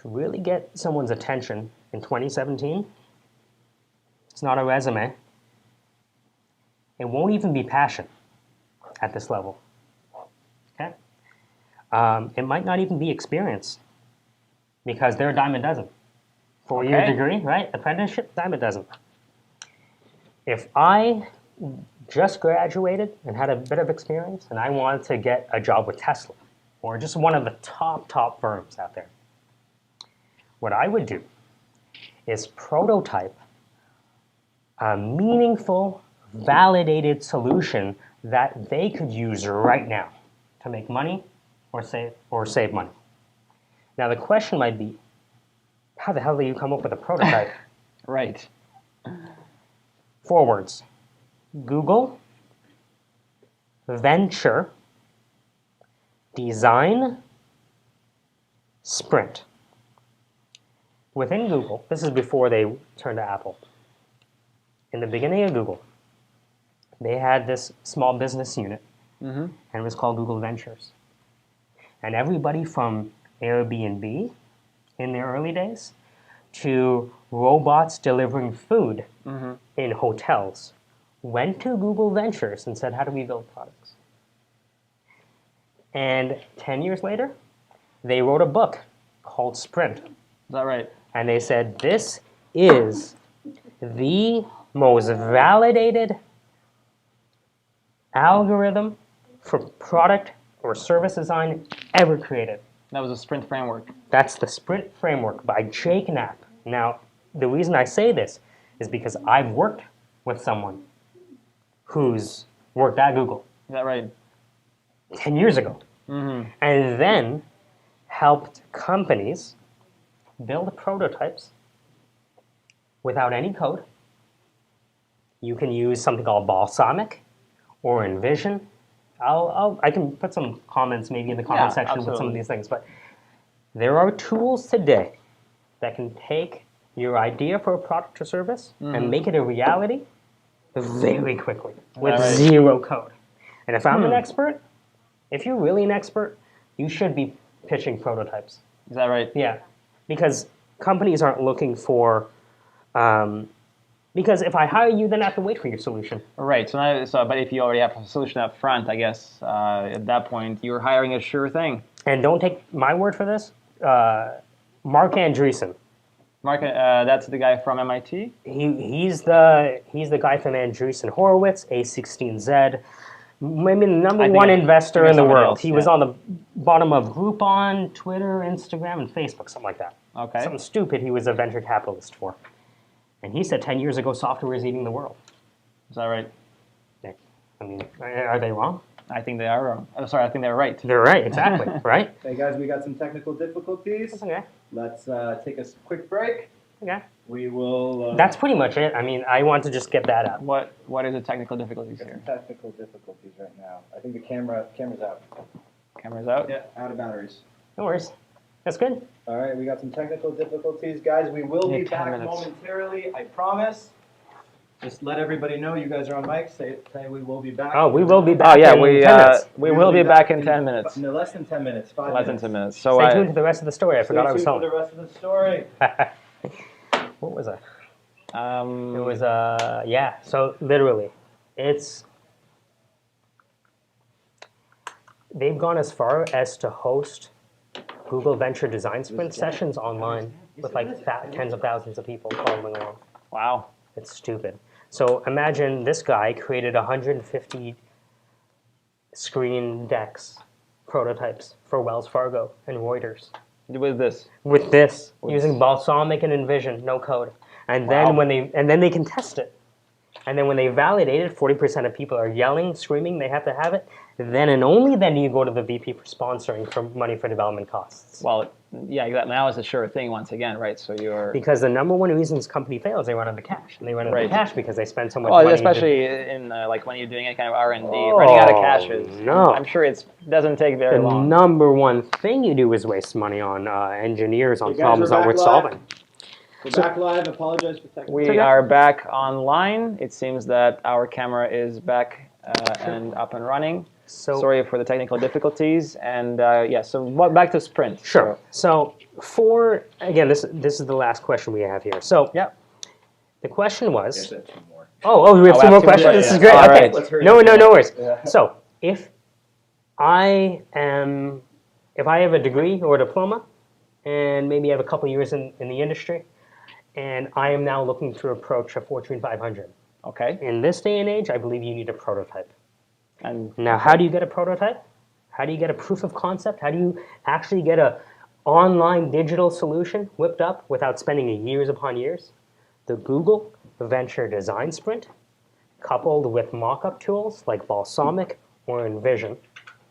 to really get someone's attention in 2017, it's not a resume. It won't even be passion at this level. Okay? It might not even be experience because they're a dime a dozen. 4-year degree, right? Apprenticeship, dime a dozen. If I just graduated and had a bit of experience and I wanted to get a job with Tesla or just one of the top firms out there, what I would do is prototype a meaningful, validated solution that they could use right now to make money or save money. Now the question might be, how the hell do you come up with a prototype? Right. 4 words. Google, venture, design, sprint. Within Google, this is before they turned to Apple. In the beginning of Google, they had this small business unit, and it was called Google Ventures. And everybody from Airbnb in the early days to robots delivering food in hotels went to Google Ventures and said, how do we build products? And 10 years later, they wrote a book called Sprint. Is that right? And they said, this is the most validated algorithm for product or service design ever created. That was a Sprint framework. That's the Sprint framework by Jake Knapp. Now, the reason I say this is because I've worked with someone who's worked at Google. Is that right? 10 years ago. And then helped companies build prototypes without any code. You can use something called Balsamic or Envision. I can put some comments maybe in the comment section with some of these things, but there are tools today that can take your idea for a product or service and make it a reality very quickly with zero code. And if I'm an expert, if you're really an expert, you should be pitching prototypes. Is that right? Yeah, because companies aren't looking for, because if I hire you, then I have to wait for your solution. Right, but if you already have a solution up front, I guess at that point, you're hiring a sure thing. And don't take my word for this, Mark Andreessen. Mark, that's the guy from MIT? He's the guy from Andreessen Horowitz, A16Z, maybe the number one investor in the world. He was on the bottom of Groupon, Twitter, Instagram, and Facebook, something like that. Okay. Something stupid he was a venture capitalist for. And he said 10 years ago, software is eating the world. Is that right? I mean, are they wrong? I think they are wrong. I'm sorry, I think they're right. They're right, exactly, right? Hey guys, we got some technical difficulties. That's okay. Let's take a quick break. Okay. We will... That's pretty much it. I mean, I want to just get that out. What is the technical difficulties here? Some technical difficulties right now. I think the camera's out. Camera's out? Yeah, out of batteries. No worries. That's good. All right, we got some technical difficulties. Guys, we will be back momentarily, I promise. Just let everybody know you guys are on mic. Say we will be back. Oh, we will be back in 10 minutes. We will be back in 10 minutes. No, less than 10 minutes. 5 minutes. Less than 10 minutes. So stay tuned for the rest of the story. I forgot I was Stay home. tuned for the rest of the story. What was I? It was, yeah, so literally, they've gone as far as to host Google Venture Design Sprint sessions online with like tens of thousands of people following along. Wow. It's stupid. So imagine this guy created 150 screen decks, prototypes for Wells Fargo and Reuters. With this? With this, using Balsamic and Envision, no code. And then then they can test it. And then when they validate it, 40% of people are yelling, screaming, they have to have it. Then and only then do you go to the VP for sponsoring for money for development costs. Well, yeah, now it's a sure thing once again, right? So you're... Because the number one reason this company fails, they run out of cash. And they run out of cash because they spend so much money. Well, especially in like when you're doing any kind of R&D, running out of cash is... No. I'm sure it doesn't take very long. The number one thing you do is waste money on engineers on problems not worth solving. We're back live. Apologize for technical. We are back online. It seems that our camera is back and up and running. So Sorry for the technical difficulties. And yeah, so back to sprint. sure. So again, this is the last question we have here. So Yeah. the question was. There's two more. Oh, we have Oh, two we more have two more questions. questions. This is great. All Okay. right. Let's hurry No up. worries. Yeah. So if I have a degree or a diploma, and maybe I have a couple years in the industry, and I am now looking to approach a Fortune 500. Okay. In this day and age, I believe you need a prototype. And Now, how do you get a prototype? How do you get a proof of concept? How do you actually get a online digital solution whipped up without spending years upon years? The Google Venture Design Sprint, coupled with mock-up tools like Balsamic or Envision.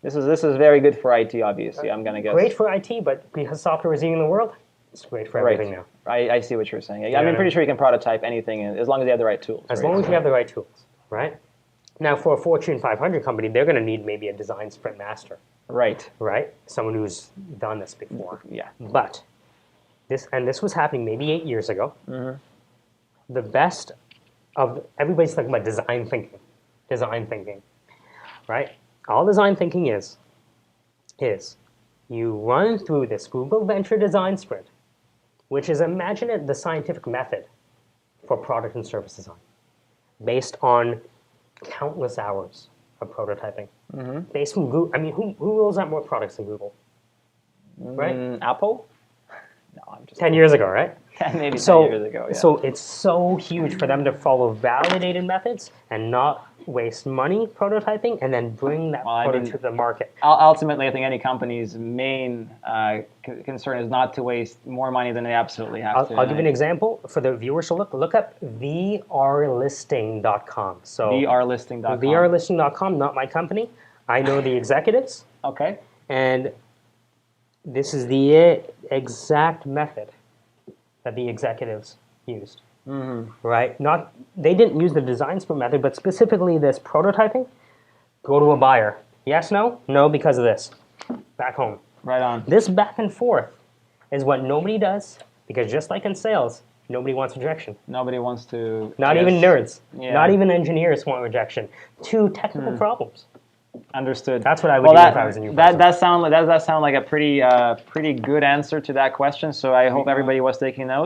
this is very good for IT, obviously. I'm gonna guess. Great for IT, but because software is eating the world, it's great for everything now. I see what you're saying. Yeah, I'm pretty sure you can prototype anything as long as you have the right tools. As right? long as you have the right tools, right? Now, for a Fortune 500 company, they're going to need maybe a design sprint master, Right. right? Someone who's done this before. Yeah. But this was happening maybe 8 years ago. The best of everybody's talking about design thinking, right? All design thinking is you run through this Google Venture Design Sprint, which is, imagine it, the scientific method for product and service design, based on countless hours of prototyping. Based on Google, I mean, who rolls out more products than Google? Right? Apple? No, I'm just 10 years ago, right? maybe 10 So, years ago. Yeah. so it's so huge for them to follow validated methods and not waste money prototyping and then bring that product to the market. Ultimately, I think any company's main concern is not to waste more money than they absolutely have to. I'll give you an example for the viewers to look up vrlisting.com. So vrlisting.com. vrlisting.com, not my company. I know the executives, Okay. and this is the exact method that the executives used. Right? They didn't use the design sprint method, but specifically this prototyping. Go to a buyer. Yes, no? No, because of this. Back home. Right on. This back and forth is what nobody does, because just like in sales, nobody wants rejection. Nobody wants to. Not even nerds. Yeah. Not even engineers want rejection. Two technical problems. Understood. That's what I would do if I was a new person. That sound like a pretty good answer to that question. So I hope everybody was taking notes.